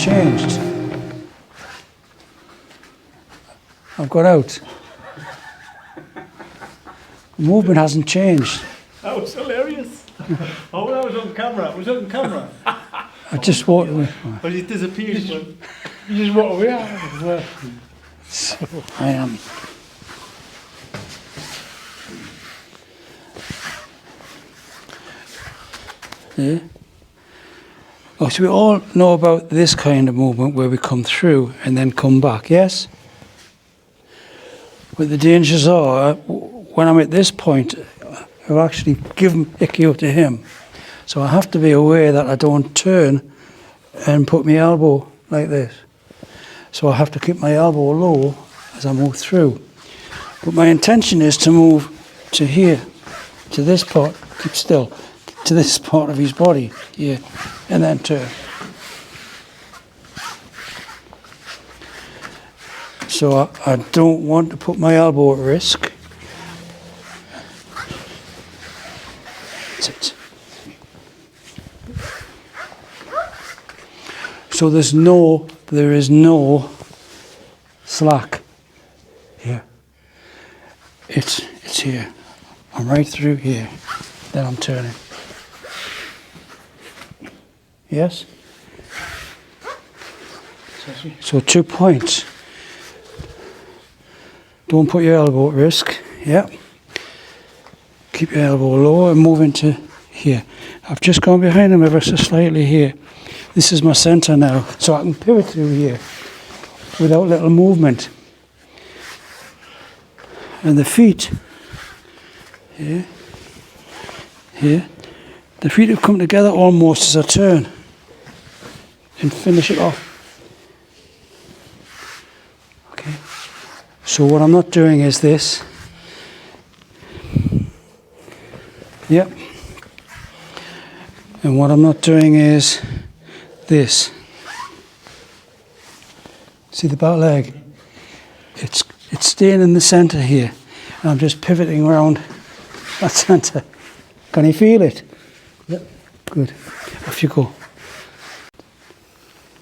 changed. I've got out. The movement hasn't changed. That was hilarious. Oh, that was on camera. It was on camera. I just walked away. But it disappeared. You just walked away. So I am. Yeah. Oh, so we all know about this kind of movement where we come through and then come back, yes? But the dangers are, when I'm at this point, I've actually given Aikido to him. So I have to be aware that I don't turn and put my elbow like this. So I have to keep my elbow low as I move through. But my intention is to move to here, to this part, keep still, to this part of his body here, and then turn. So I don't want to put my elbow at risk. That's it. So there is no slack here. It's here. I'm right through here. Then I'm turning. Yes? So 2 points. Don't put your elbow at risk. Yeah. Keep your elbow low and move into here. I've just gone behind him ever so slightly here. This is my center now. So I can pivot through here without little movement. And the feet, here, here, the feet have come together almost as I turn and finish it off. Okay. So what I'm not doing is this. Yep. And what I'm not doing is this. See the back leg? It's staying in the center here. And I'm just pivoting around that center. Can you feel it? Yep. Good. Off you go.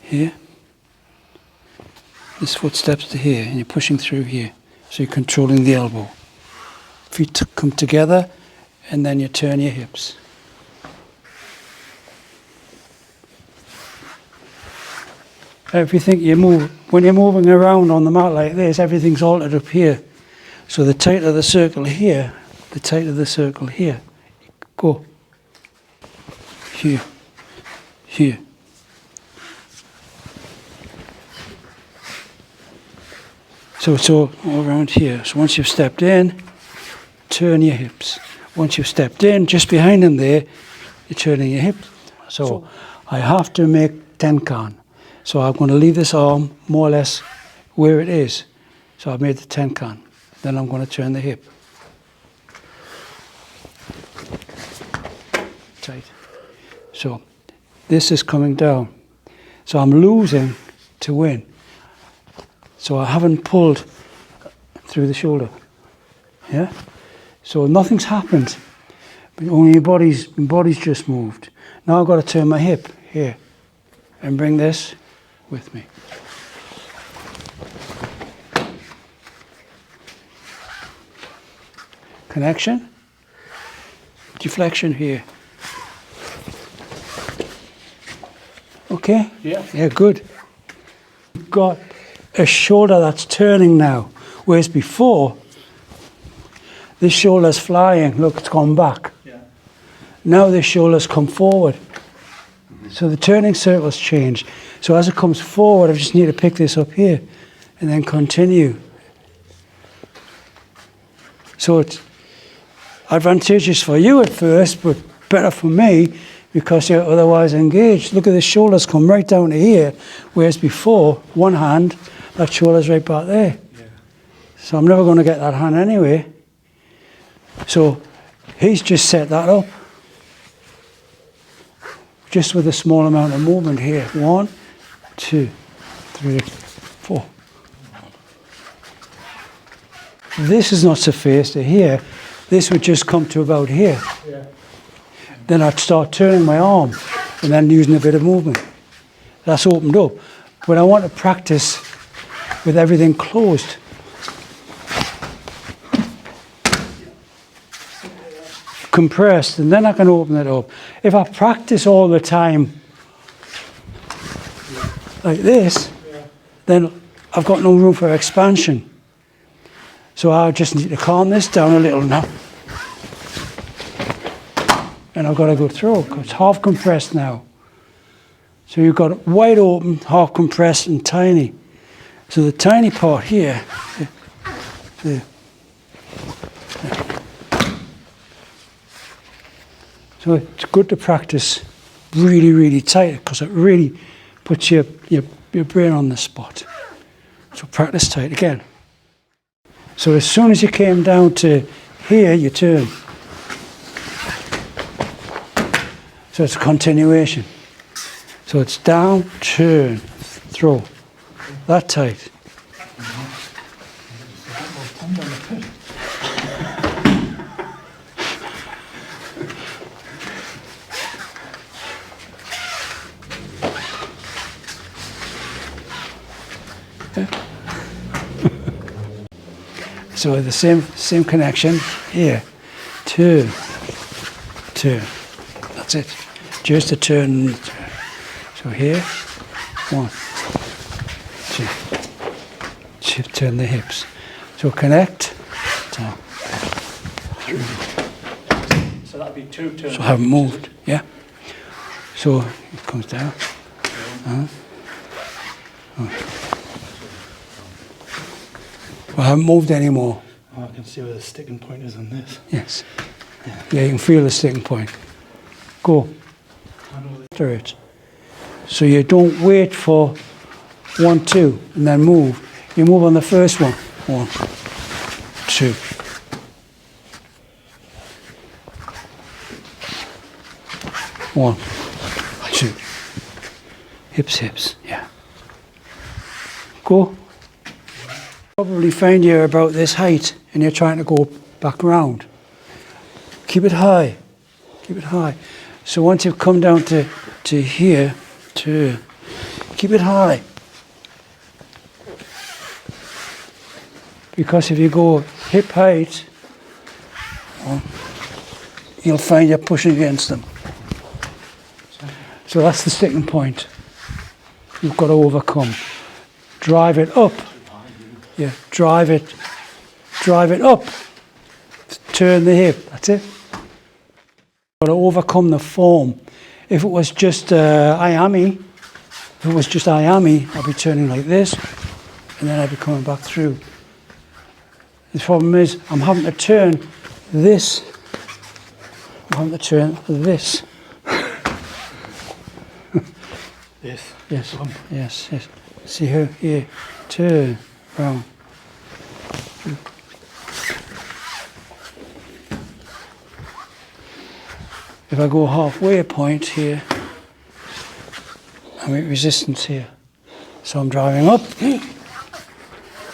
Here. This foot steps to here and you're pushing through here. So you're controlling the elbow. Feet come together and then you turn your hips. Everything you move, when you're moving around on the mat like this, everything's altered up here. So the tighter the circle here, the tighter the circle here. Go. Here. Here. So it's all around here. So once you've stepped in, turn your hips. Once you've stepped in, just behind him there, you're turning your hips. So I have to make tenkan. So I'm going to leave this arm more or less where it is. So I've made the tenkan. Then I'm going to turn the hip. Tight. So this is coming down. So I'm losing to win. So I haven't pulled through the shoulder. Yeah? So nothing's happened. But only my body's just moved. Now I've got to turn my hip here and bring this with me. Connection. Deflection here. Okay? Yeah. Yeah, good. You've got a shoulder that's turning now, whereas before, this shoulder's flying. Look, it's gone back. Yeah. Now this shoulder's come forward. So the turning circle's changed. So as it comes forward, I just need to pick this up here and then continue. So it's advantageous for you at first, but better for me because you're otherwise engaged. Look at the shoulders come right down to here, whereas before, one hand, that shoulder's right back there. Yeah. So I'm never going to get that hand anyway. So he's just set that up. Just with a small amount of movement here. 1, 2, 3, 4. This is not so fast to here. This would just come to about here. Yeah. Then I'd start turning my arm and then using a bit of movement. That's opened up. when I want to practice with everything closed. Compressed, and then I can open it up. If I practice all the time like this, then I've got no room for expansion. So I just need to calm this down a little now. And I've got to go through, because it's half compressed now. So you've got it wide open, half compressed and tiny. So the tiny part here, there. So it's good to practice really, really tight, because it really puts your brain on the spot. So practice tight again. So as soon as you came down to here, you turn. So it's a continuation. So it's down, turn, throw. That tight. So the same connection here. Turn, turn. That's it. Just a turn. So here, 1, 2. Turn the hips. So connect, down, 3. So that'd be 2 turns. So I haven't moved, yeah. So it comes down. I haven't moved anymore. Oh, I can see where the sticking point is on this. Yes. Yeah, you can feel the sticking point. Go. After it. So you don't wait for 1, 2, and then move. You move on the first one. 1, 2. One, 2. Hips, hips. Yeah. Go. Probably find you're about this height and you're trying to go back round. Keep it high. Keep it high. So once you've come down to here, keep it high. Because if you go hip height, you'll find you're pushing against them. So that's the sticking point you've got to overcome. Drive it up. Yeah, drive it up. Turn the hip. That's it. Got to overcome the form. If it was just Ayami, I'd be turning like this, and then I'd be coming back through. The problem is, I'm having to turn this. I'm having to turn this. This. Yes. Yes. Yes. See here. Here. Turn round. If I go halfway a point here, I make resistance here. So I'm driving up and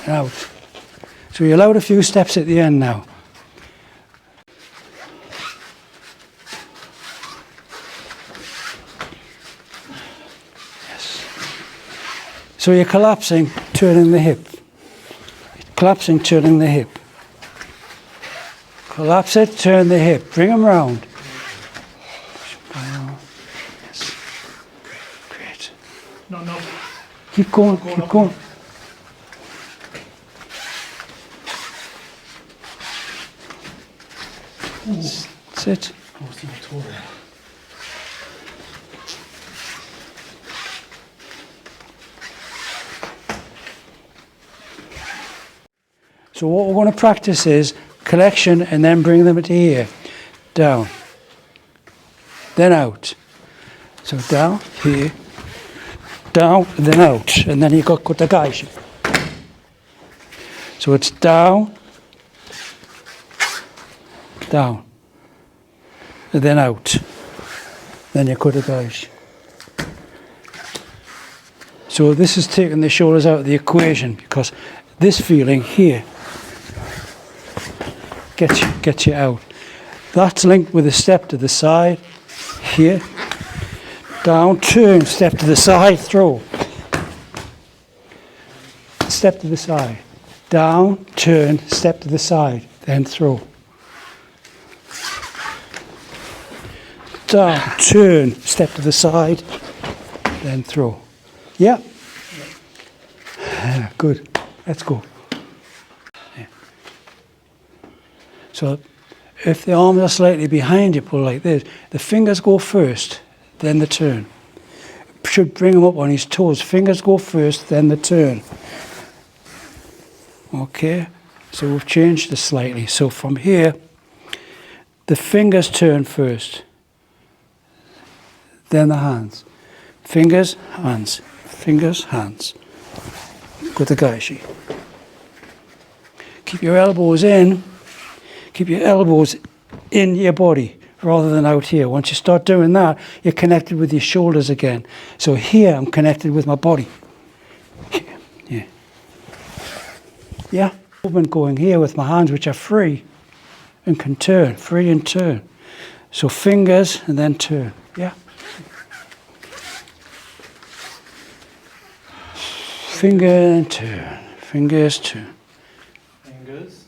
out. So you're allowed a few steps at the end now. Yes. So you're collapsing, turning the hip. Collapsing, turning the hip. Collapse it, turn the hip. Bring them round. Yes. Great. No. Keep going, keep going. That's it. So what we're going to practice is collection and then bring them to here. Down. Then out. So down, here. Down, and then out. And then you've got kotagaishi. So it's down. Down. And then out. Then your kotagaishi. So this is taking the shoulders out of the equation, because this feeling here gets you out. That's linked with a step to the side, here, down, turn, step to the side, throw. step to the side. Down, turn, step to the side, then throw. Down, turn, step to the side, then throw. Yeah? Good. Let's go. Yeah. So if the arms are slightly behind you, pull like this. The fingers go first, then the turn. Should bring him up on his toes. Fingers go first, then the turn. Okay, so we've changed this slightly. So from here, the fingers turn first, then the hands. Fingers, hands. Fingers, hands. Kutagaishi. Keep your elbows in. Keep your elbows in your body rather than out here. Once you start doing that, you're connected with your shoulders again. So here, I'm connected with my body. Yeah. Yeah. Movement going here with my hands, which are free and can turn. Free and turn. So fingers and then turn. Yeah. Finger and turn. Fingers, turn. Fingers.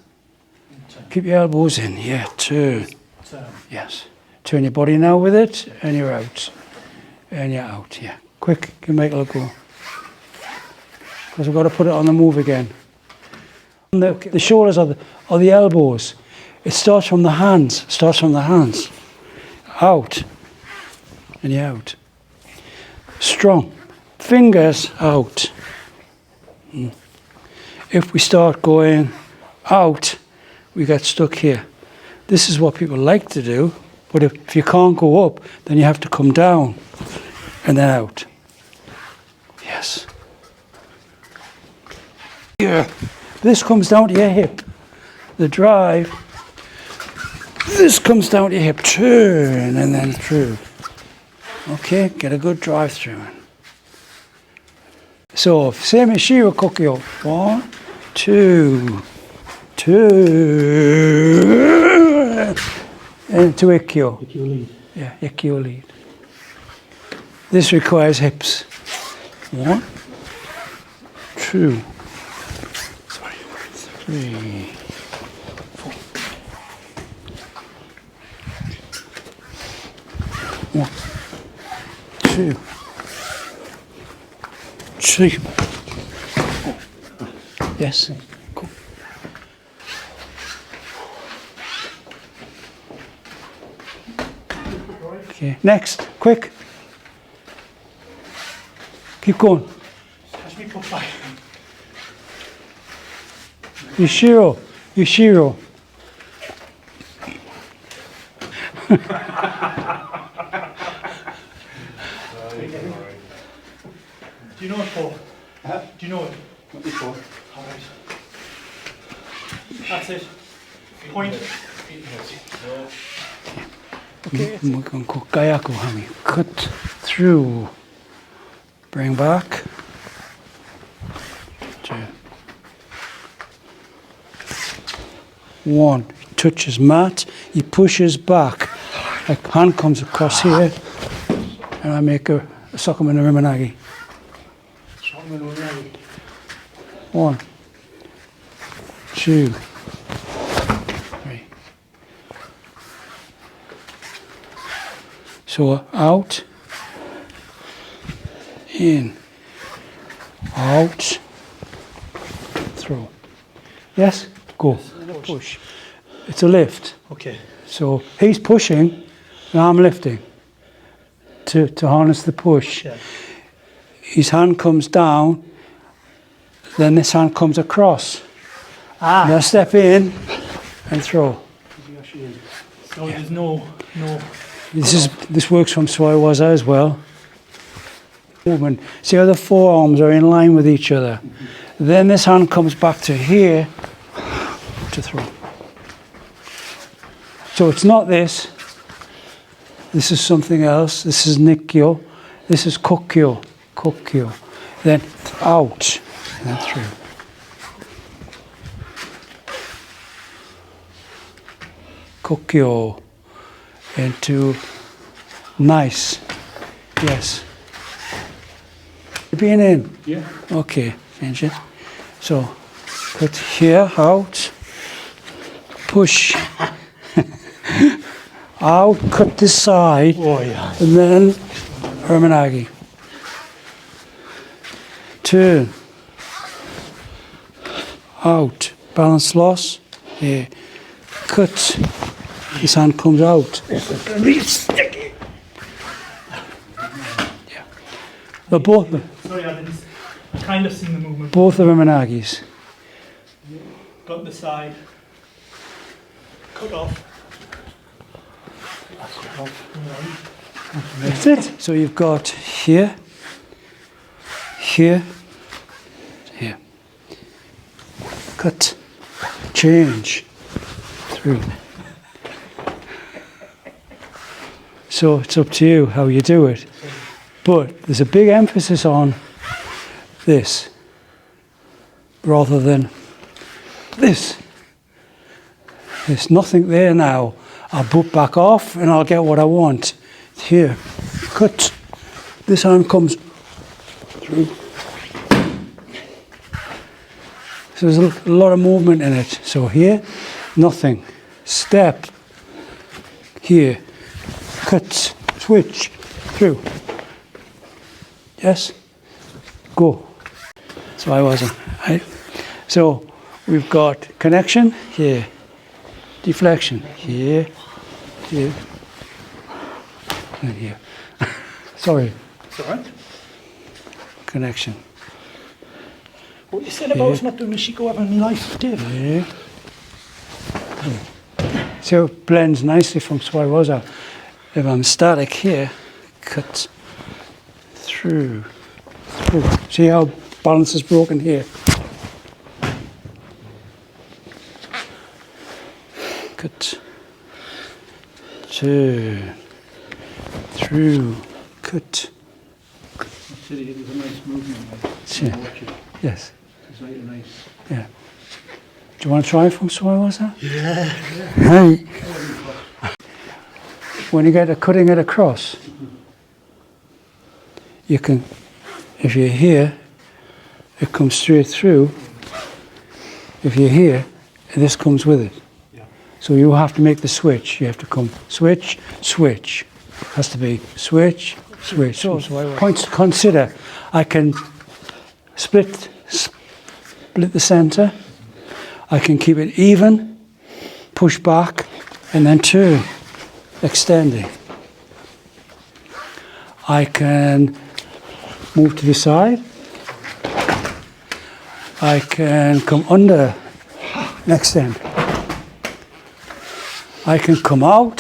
And turn. Keep your elbows in. Yeah, turn. Turn. Yes. Turn your body now with it, and you're out. And you're out, yeah. Quick, give Michael a go. Because we've got to put it on the move again. The shoulders are the elbows. It starts from the hands. Starts from the hands. Out. And you're out. Strong. Fingers out. If we start going out, we get stuck here. This is what people like to do, but if you can't go up, then you have to come down and then out. Yes. Yeah. This comes down to your hip. The drive. This comes down to your hip. Turn and then through. Okay, get a good drive through. So, same as Shiro Kokyo. 1, 2, 2, and to Ikkyo. Ikkyo lead. Yeah, Ikkyo lead. This requires hips. 1, 2, 3, 4. 1, 2, 3. Yes. Cool. Okay. Next. Quick. Keep going. Catch me put back. Yashiro. Yashiro. Do you know it, Paul? Huh? Do you know it? Not before. All right. That's it. Point. Okay. We're going to go Gayaku Hami. Cut through. Bring back. 2. 1. He touches mat. He pushes back. Like hand comes across here. And I make a Sokoman Rimanagi. 1, 2, 3. So out, in, out, through. Yes? Go. Push. It's a lift. Okay. So he's pushing and I'm lifting to harness the push. Yeah. His hand comes down, then this hand comes across. Now step in and throw. So there's no. This works from Swayawaza as well. Movement. See how the forearms are in line with each other. Then this hand comes back to here to throw. So it's not this. This is something else. This is Nikkyo. This is Kokyo. Kokyo. Then out and then through. Kokyo into nice. Yes. Being in. Yeah. Okay, change it. So cut here, out, push, out, cut this side, Oh yeah. and then Hermanagi. Turn, out, balance loss, here, cut, this hand comes out. Really sticky. They're both, Sorry, I kind of seen the movement. both are Hermanagis. Got the side. Cut off. That's it. So you've got here, here, here. Cut, change, through. So it's up to you how you do it. But there's a big emphasis on this rather than this. There's nothing there now. I'll put back off and I'll get what I want. Here, cut. This arm comes through. So there's a lot of movement in it. So here, nothing. Step. Here, cut, switch, through. Yes? Go. So I wasn't. Right? So we've got connection here, deflection here, here, and here. Sorry. It's alright. Connection. What you said about us not doing the Shiko ever in my life, Dave? Here. So it blends nicely from Swawaza. If I'm static here, cut through, through. See how balance is broken here? Cut, turn, through, cut. City, it was a nice movement. Yeah. Yes, It's very nice. yeah. Do you want to try from Swawaza? Yeah. Hey. When you get a cutting it across, you can, if you're here, it comes straight through. If you're here, this comes with it. Yeah. So you have to make the switch. You have to come switch, switch. Has to be switch, switch. So points to consider. I can split the center. I can keep it even, push back, and then turn, extending. I can move to the side. I can come under, next end. I can come out.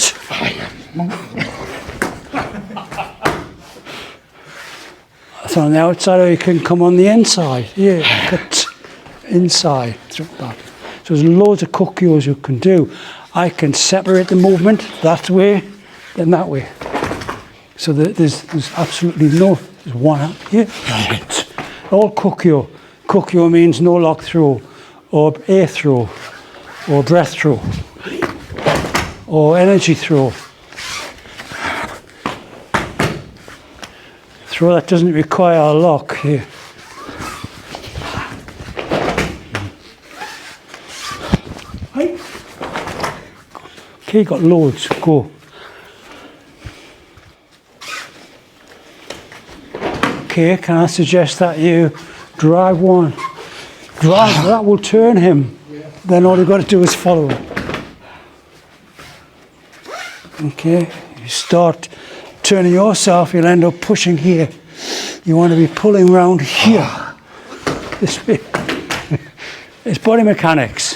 So on the outside, or you can come on the inside. Here, cut inside, through back. So there's loads of kokyos you can do. I can separate the movement that way, then that way. So there's absolutely no, there's one out here. All kokyo. Kokyo means no lock throw, or air throw, or breath throw, or energy throw. Throw that doesn't require a lock here. Okay, got loads, go. Okay, can I suggest that you drive one? Drive, that will turn him. Then all you've got to do is follow him. Okay, you start turning yourself, you'll end up pushing here. You want to be pulling round here. This way. It's body mechanics.